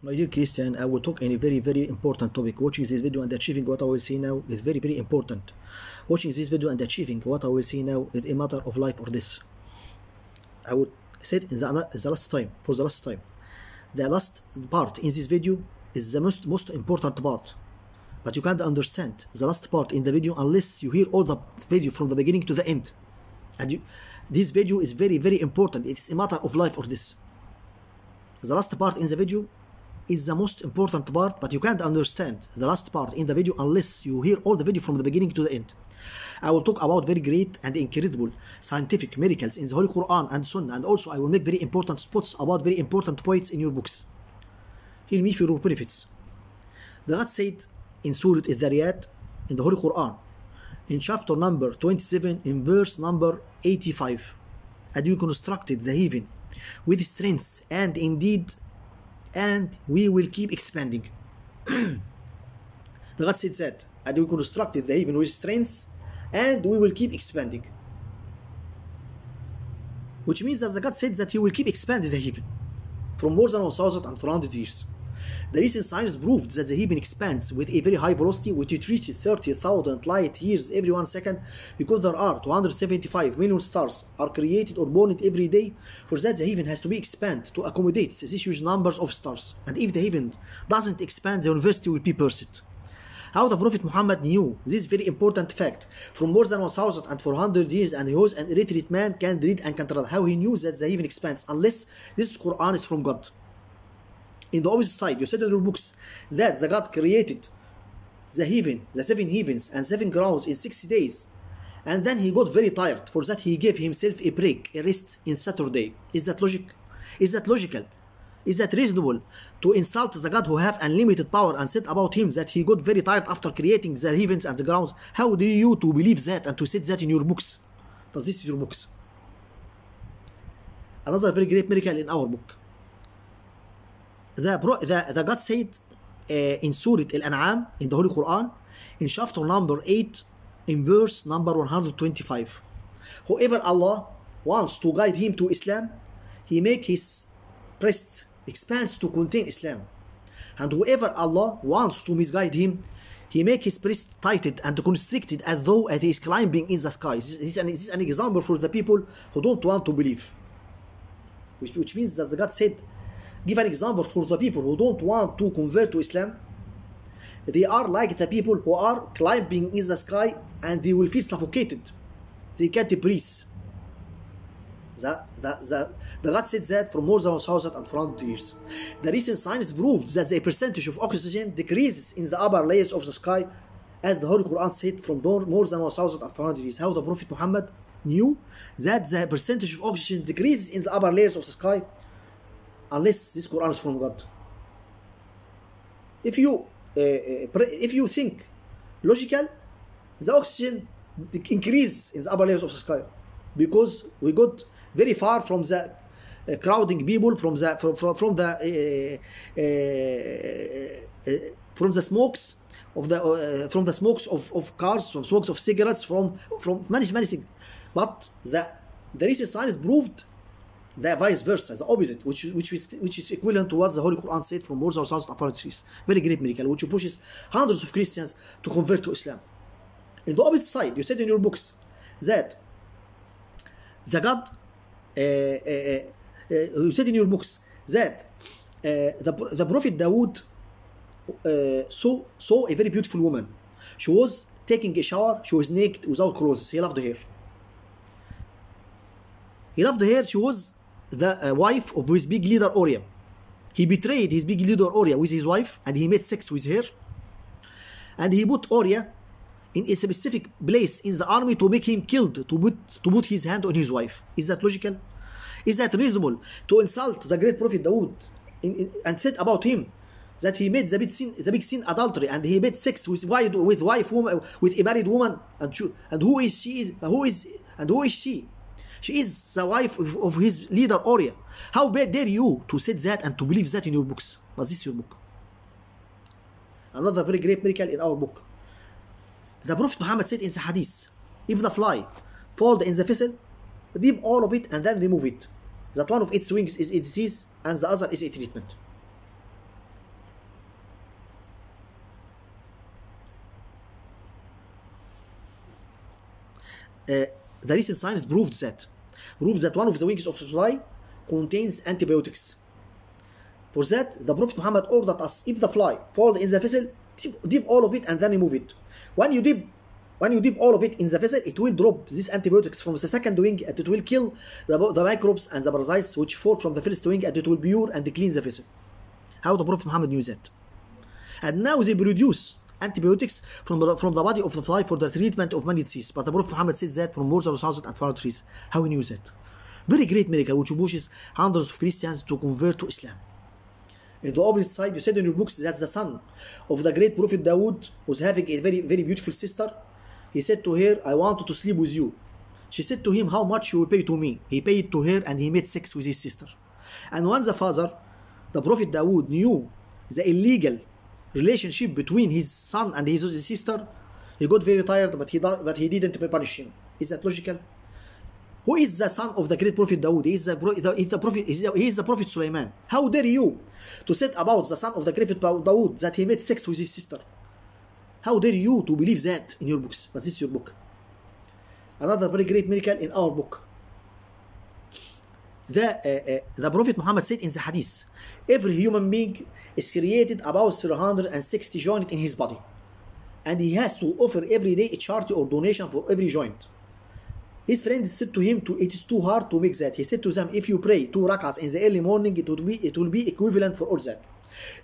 My dear Christian, I will talk on a very important topic. Watching this video and achieving what I will say now is very important. Watching this video and achieving what I will say now is a matter of life or death. I would say it in the last time. The last part in this video is the most important part. But you can't understand the last part in the video unless you hear all the video from the beginning to the end. And this video is very important. It is a matter of life or death. The last part in the video is the most important part, but you can't understand the last part in the video unless you hear all the video from the beginning to the end. I will talk about very great and incredible scientific miracles in the Holy Quran and Sunnah, and also I will make very important spots about very important points in your books. Hear me for your benefits. The God said in Surah eltharyat in the Holy Quran, in chapter number 27, in verse number 85, and we constructed the heaven with strength, and indeed, and we will keep expanding. The God said that, and we constructed the heaven with strength, and we will keep expanding. Which means that the God said that He will keep expanding the heaven from more than 1,400 years. The recent science proved that the heaven expands with a very high velocity, which it reaches 30,000 light years every 1 second, because there are 275 million stars are created or born every day. For that, the heaven has to be expanded to accommodate these huge numbers of stars. And if the heaven doesn't expand, the university will be burst. How the Prophet Muhammad knew this very important fact from more than 1,400 years, and he was an illiterate man, can't read and can't write. How he knew that the heaven expands unless this Quran is from God? In the opposite side, you said in your books that the God created the heaven, the 7 heavens and 7 grounds in 60 days, and then he got very tired. For that, he gave himself a break, a rest in Saturday. Is that logic? Is that logical? Is that reasonable to insult the God who have unlimited power and said about him that he got very tired after creating the heavens and the grounds? How do you to believe that and to say that in your books? Because this is your books. Another very great miracle in our book. The God said in Surah Al-An'am in the Holy Quran, in chapter number 8, in verse number 125, whoever Allah wants to guide him to Islam, He make his breast expands to contain Islam, and whoever Allah wants to misguide him, He make his breast tightened and constricted as though he is climbing in the sky. This is an example for the people who don't want to believe, which means that the God said, give an example for the people who don't want to convert to Islam. They are like the people who are climbing in the sky and they will feel suffocated. They can't breathe. The God said that for more than 1,400 years. The recent science proved that the percentage of oxygen decreases in the upper layers of the sky, as the Holy Quran said, from more than 1,400 years. How the Prophet Muhammad knew that the percentage of oxygen decreases in the upper layers of the sky? Unless this Quran is from God. If you think logical, the oxygen increases in the upper layers of the sky, because we got very far from the crowding people, from the smokes of cars, from smokes of cigarettes, from many things. But the recent science proved the vice versa, the opposite, which is equivalent to what the Holy Quran said from more than 1,400 years. Very great miracle, which pushes hundreds of Christians to convert to Islam. In the opposite side, you said in your books that the God, you said in your books that the Prophet Dawood saw a very beautiful woman. She was taking a shower. She was naked without clothes. He loved her. She was the wife of his big leader Uriah. He betrayed his big leader Uriah with his wife, and he made sex with her. And he put Uriah in a specific place in the army to make him killed, to put his hand on his wife. Is that logical? Is that reasonable to insult the great Prophet Dawood and said about him that he made the big sin adultery, and he made sex with a married woman? And who is she? She is the wife of his leader Uriah. How dare you to say that and to believe that in your books? But this is your book. Another very great miracle in our book. The Prophet Muhammad said in the hadith, if the fly falls in the vessel, dip all of it and then remove it. That one of its wings is a disease and the other is a treatment. the recent science proved that one of the wings of the fly contains antibiotics. For that, the Prophet Muhammad ordered us, if the fly falls in the vessel, dip all of it and then remove it. When you dip all of it in the vessel, it will drop these antibiotics from the second wing, and it will kill the microbes and the parasites which fall from the first wing, and it will pure and clean the vessel. How the Prophet Muhammad knew that? And now they produce antibiotics from the body of the fly for the treatment of many diseases. But the Prophet Muhammad said that from more than 1,400 years. How he knew that? Very great miracle which pushes hundreds of Christians to convert to Islam. In the opposite side, you said in your books that the son of the great Prophet Dawood was having a very, very beautiful sister. He said to her, I want to sleep with you. She said to him, how much you will pay to me? He paid to her and he made sex with his sister. And once the father, the Prophet Dawood, knew the illegal relationship between his son and his sister, he got very tired, but he didn't punish him. Is that logical? Who is the son of the great Prophet Dawood? He is the Prophet Sulaiman. How dare you to say about the son of the great Dawood that he made sex with his sister? How dare you to believe that in your books? But this is your book. Another very great miracle in our book. The Prophet Muhammad said in the hadith, every human being is created about 360 joints in his body, and he has to offer every day a charity or donation for every joint. His friends said to him, it is too hard to make that. He said to them, if you pray 2 rakas in the early morning, it will be equivalent for all that.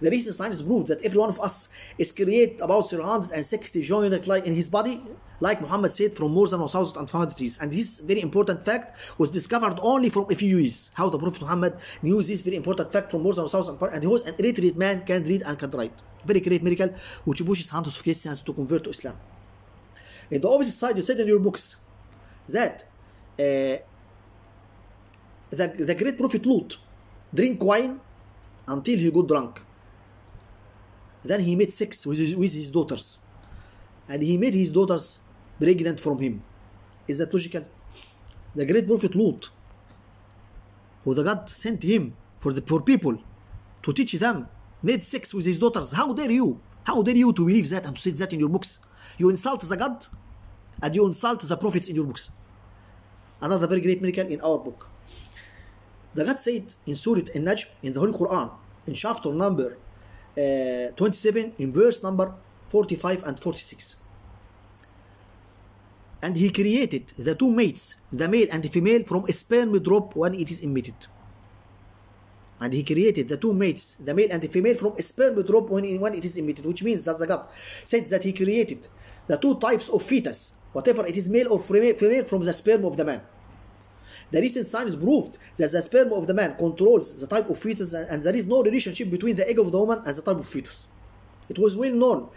The recent science proves that every one of us is created about 360 joints in his body, like Muhammad said, from more than 1,400 years. And this very important fact was discovered only from a few years. How the Prophet Muhammad knew this very important fact from more than 1,400, and he was an illiterate man, can read and can write. Very great miracle which pushes hundreds of Christians to convert to Islam. In the opposite side, you said in your books that the great Prophet Lut drank wine until he got drunk. Then he made sex with his daughters, and he made his daughters pregnant from him. Is that logical? The great Prophet Lut, who the God sent him for people to teach them, made sex with his daughters. How dare you? How dare you to believe that and to say that in your books? You insult the God and you insult the prophets in your books. Another very great miracle in our book. The God said in Surah An-Najm in the Holy Quran, in chapter number 27, in verse number 45 and 46. And he created the two mates, the male and the female, from a sperm drop when it is emitted. And he created the two mates, the male and the female, from a sperm drop when it is emitted, which means that the God said that he created the two types of fetus, whatever it is, male or female, from the sperm of the man. The recent science proved that the sperm of the man controls the type of fetus, and there is no relationship between the egg of the woman and the type of fetus. It was well known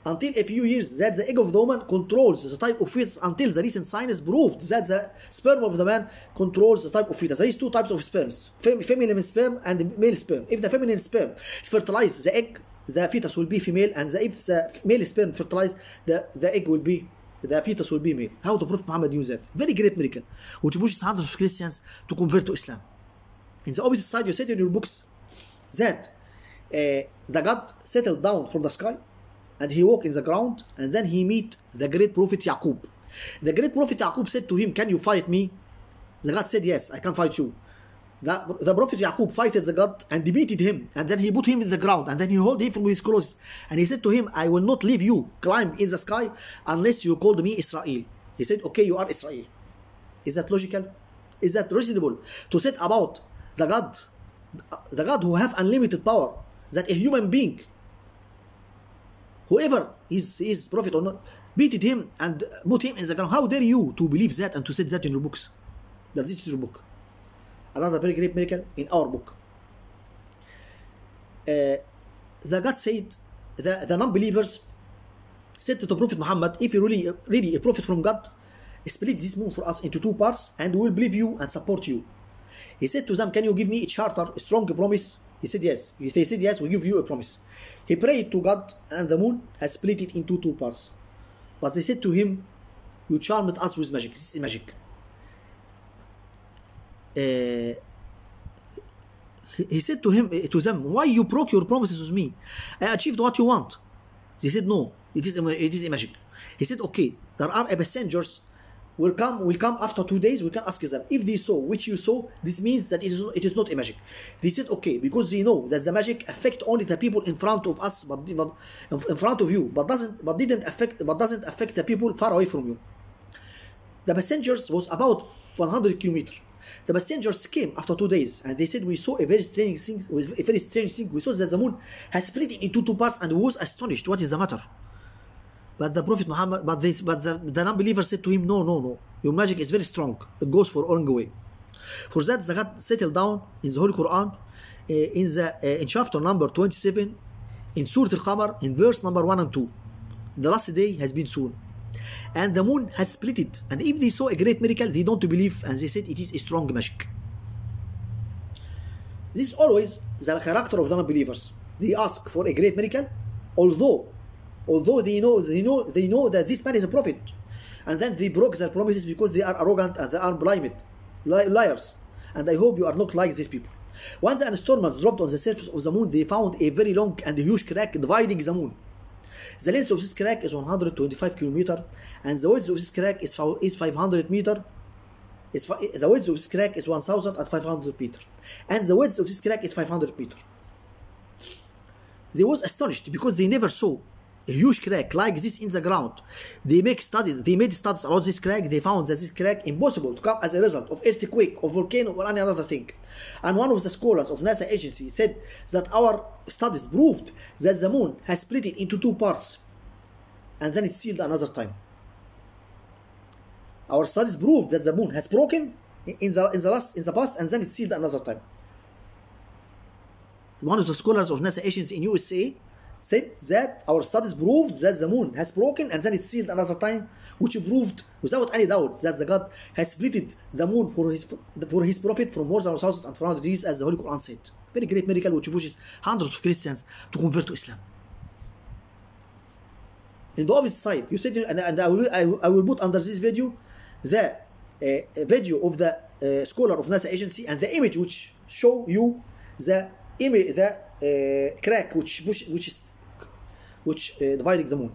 until a few years that the egg of the woman controls the type of fetus, until the recent science proved that the sperm of the man controls the type of fetus. There is two types of sperms, feminine sperm and male sperm. If the feminine sperm fertilizes the egg, the fetus will be female, and if the male sperm fertilizes the egg will be, the fetus will be male. How the Prophet Muhammad knew that? Very great miracle, which pushes hundreds of Christians to convert to Islam. In the opposite side, you said in your books that the God settled down from the sky, and he walked in the ground, and then he met the great Prophet Yaqub. The great Prophet Yaqub said to him, can you fight me? The God said, yes, I can fight you. The Prophet Yaqub fighted the God and defeated him, and then he put him in the ground, and then he held him from his clothes, and he said to him, I will not leave you climb in the sky unless you called me Israel. He said, okay, you are Israel. Is that logical? Is that reasonable to say about the God who have unlimited power, that a human being, whoever is prophet or not, beated him and put him in the ground? How dare you to believe that and to say that in your books? That this is your book. Another very great miracle in our book. The God said, the non-believers said to the Prophet Muhammad, if you really a prophet from God, split this moon for us into two parts, and we will believe you and support you. He said to them, can you give me a charter, a strong promise? He said yes. They said yes, we give you a promise. He prayed to God, and the moon has split it into two parts. But they said to him, you charmed us with magic. This is magic. He said to them, why you broke your promises with me? I achieved what you want. They said, no, it is a magic. He said, okay, there are passengers will come after 2 days. We can ask them if they saw which you saw. This means that it is not a magic. They said okay, because they know that the magic affect only the people in front of us, but in front of you, but doesn't affect the people far away from you. The messengers was about 100 kilometers. The messengers came after 2 days, and they said we saw a very strange thing. We saw that the moon has split into two parts, and we was astonished. What is the matter? But the Prophet Muhammad, but the non-believer said to him, no, your magic is very strong. It goes for all way. For that, the God settled down in the Holy Quran, in chapter number 27, in Surah Al-Qamar, in verse number 1 and 2. The last day has been soon, and the moon has split it. And if they saw a great miracle, they don't believe, and they said it is a strong magic. This is always the character of the non-believers. They ask for a great miracle, although they know that this man is a prophet, and then they broke their promises because they are arrogant and they are blind liars. And I hope you are not like these people. Once the instruments dropped on the surface of the moon, they found a very long and huge crack dividing the moon. The length of this crack is 125 kilometers, and the width of this crack is 500 meters. The width of this crack is 1,500 meters, and the width of this crack is 500 meters. They was astonished because they never saw a huge crack like this in the ground. They made studies about this crack. They found that this crack impossible to come as a result of earthquake or volcano or any other thing. And one of the scholars of NASA agency said that our studies proved that the moon has split it into two parts, and then it sealed another time. Our studies proved that the moon has broken in the past, and then it sealed another time. One of the scholars of NASA agency in USA said that our studies proved that the moon has broken and then it sealed another time, which proved without any doubt that the God has split the moon for his prophet from more than 1,400 years, as the Holy Quran said. Very great miracle which pushes hundreds of Christians to convert to Islam. In the opposite side, you said, and I will put under this video the video of the scholar of NASA agency and the image which show you the image, the crack which dividing the moon.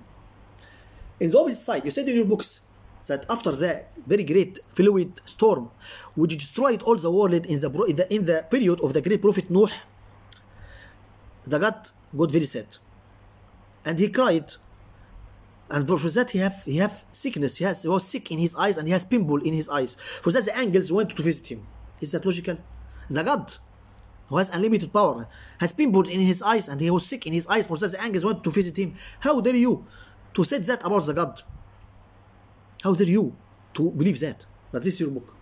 In the opposite side, you said in your books that after the very great fluid storm which destroyed all the world in the period of the great prophet Noah, the God got very sad and he cried, and for that he have sickness. He was sick in his eyes and he has pimple in his eyes. For that the angels went to visit him. Is that logical? The God who has unlimited power has pimples in his eyes and he was sick in his eyes. For that the angels went to visit him. How dare you to say that about the God? How dare you to believe that? But this is your book.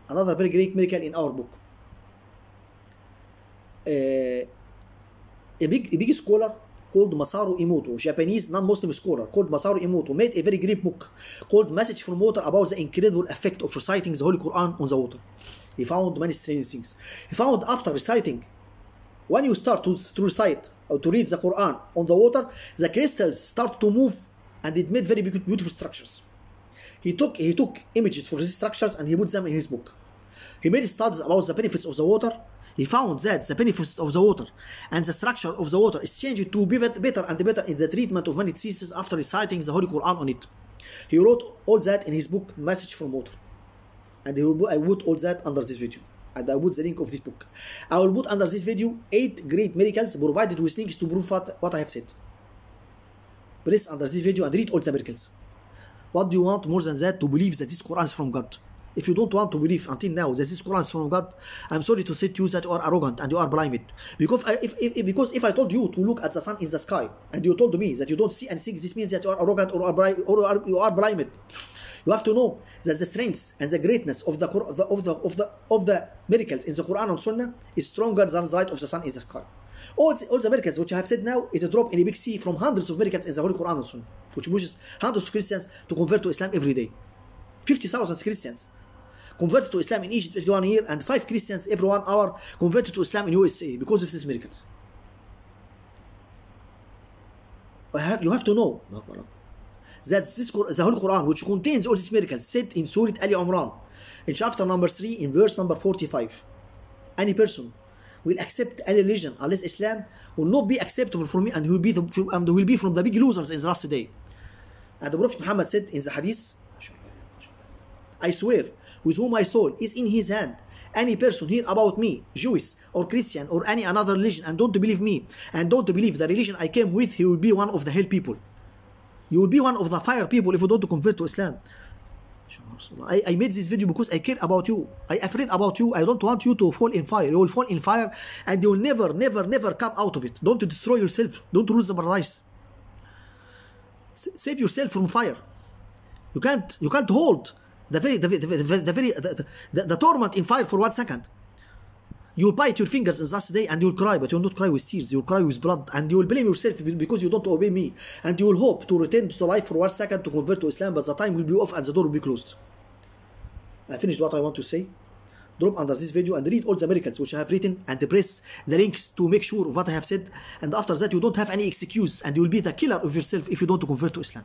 Another very great miracle in our book. A big scholar called Masaru Emoto, Japanese non-Muslim scholar called Masaru Emoto, made a very great book called Message from Water about the incredible effect of reciting the Holy Quran on the water. He found many strange things. He found after reciting, when you start to recite or to read the Quran on the water, the crystals start to move and it made very beautiful structures. He took images for these structures and he put them in his book. He made studies about the benefits of the water. He found that the benefits of the water and the structure of the water is changed to be better and better in the treatment of many diseases after reciting the Holy Quran on it. He wrote all that in his book, Message from Water. And I will put all that under this video. And I will put the link of this book. I will put under this video 8 great miracles provided with links to prove what I have said. Press under this video and read all the miracles. What do you want more than that to believe that this Quran is from God? If you don't want to believe until now that this Quran is from God, I'm sorry to say to you that you are arrogant and you are blinded. Because if I told you to look at the sun in the sky and you told me that you don't see anything, this means that you are arrogant or you are blinded. You have to know that the strength and the greatness of the miracles in the Quran and Sunnah is stronger than the light of the sun in the sky. All the miracles which I have said now is a drop in a big sea from hundreds of miracles in the Holy Quran and Sunnah, which pushes hundreds of Christians to convert to Islam every day. 50,000 Christians converted to Islam in Egypt every 1 year, and 5 Christians every 1 hour converted to Islam in USA because of these miracles. You have to know that the Holy Quran, which contains all these miracles, said in Surah Ali Imran, in chapter number 3, in verse number 45, any person will accept any religion unless Islam will not be acceptable for me, and will be from the big losers in the last day. And the Prophet Muhammad said in the hadith, I swear, with whom my soul is in his hand, any person hear about me, Jewish or Christian or any another religion, and don't believe me, and don't believe the religion I came with, he will be one of the hell people. You will be one of the fire people if you don't convert to Islam. I made this video because I care about you. I afraid about you. I don't want you to fall in fire. You will fall in fire and you will never come out of it. Don't destroy yourself. Don't lose the paradise. Save yourself from fire. You can't hold the torment in fire for 1 second. You will bite your fingers in last day and you will cry, but you will not cry with tears. You will cry with blood, and you will blame yourself because you don't obey me, and you will hope to return to the life for 1 second to convert to Islam, but the time will be off and the door will be closed. I finished what I want to say. Drop under this video and read all the miracles which I have written, and press the links to make sure of what I have said, and after that you don't have any excuse, and you will be the killer of yourself if you don't convert to Islam.